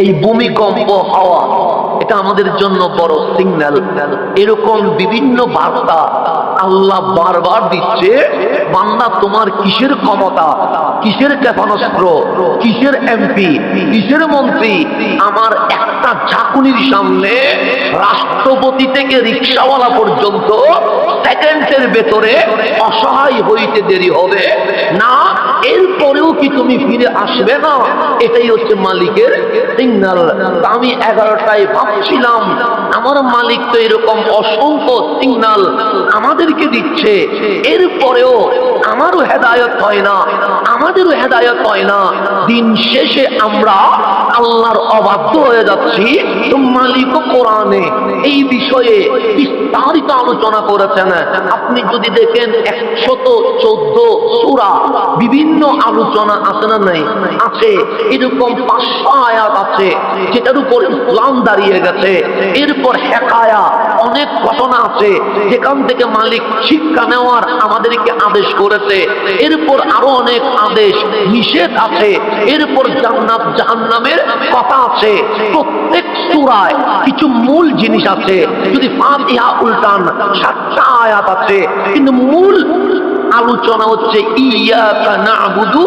এই ভূমিকম্প হওয়া এটা আমাদের জন্য বড় সিগন্যাল। এরকম বিভিন্ন বার্তা আল্লাহ বারবার দিচ্ছে, বান্দা তোমার কিসের ক্ষমতা, কিসের ক্ষেপণাস্ত্র, কিসের এমপি, কিসের মন্ত্রী, আমার একটা ঝাঁকুনির সামনে রাষ্ট্রপতি থেকে রিকশাওয়ালা পর্যন্ত সেকেন্ডের ভেতরে অসহায় হইতে দেরি হবে না, এরপরেও কি তুমি ফিরে আসবে না? এটাই হচ্ছে মালিকের সিগন্যাল। আমি 11টায় ভাবছিলাম আমার মালিক তো এরকম অসংখ্য সিগন্যাল আমাদেরকে দিচ্ছে, এরপরেও আমারও হেদায়েত হয় না, আমাদেরও হেদায়েত হয় না। দিন শেষে আমরা আল্লাহর অবাধ্য হয়ে যাচ্ছি। তো মালিক কোরআনে এই বিষয়ে বিস্তারিত আলোচনা করেছেন। আপনি যদি দেখেন 114 সূরা বিভিন্ন আলোচনা আছে না নাই? আছে। এরকম 500 আয়াত আছে যেটার উপর ইসলাম দাঁড়িয়ে গেছে। এরপর হেকায়া অনেক ঘটনা আছে যেখান থেকে মালিক শিক্ষা নেওয়ার আমাদেরকে আদেশ করেছে। এরপর আরো অনেক আদেশ নিষেধ আছে। এরপর জান্নাত জাহান্নামের কথা আছে। প্রত্যেক সূরায় কিছু মূল জিনিস আছে। যদি ফাতিহা উল্টান 7টা আয়াত আছে, কিন্তু মূল আলোচনা হচ্ছে ইয়াকা না'বুদু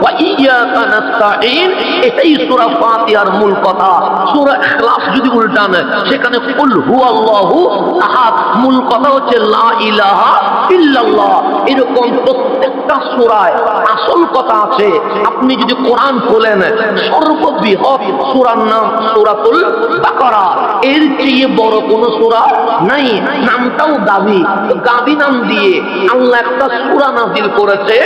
ওয়া ইয়াকা নাস্তাঈন। এটাই সূরা ফাতিহার মূল কথা। সূরা ইখলাস যদি উল্টান, সেখানে কুল হুয়াল্লাহু আহাদ, মূল কথা হচ্ছে লা ইলাহা ইল্লাল্লাহ। এরকম প্রত্যেকটা সূরায় আসল কথা আছে। আপনি যদি কোরআন খোলেন, সর্ববৃহৎ সূরার নাম সূরাতুল বাকারা। এর চেয়ে বড় কোন সূরা নাই। নামটাও গাবি, তো গাবি নাম দিয়ে আল্লাহ একটা সূরা নাযিল করেছে।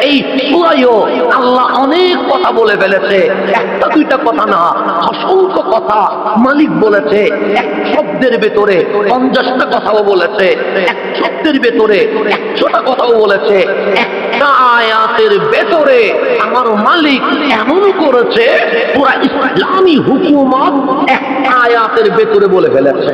এই সূরায়ও আল্লাহ অনেক কথা বলে ফেলেছে। একটা দুইটা কথা না, অসংখ্য কথা মালিক বলেছে। এক শব্দের ভেতরে 50টা কথাও বলেছে, এক শব্দের ভেতরে 100টা কথাও বলেছে। একটা আয়াতের ভেতরে আমার মালিক এমন করেছে, পুরা ইসলামী হুকুমত একটা আয়াতের ভেতরে বলে ফেলেছে।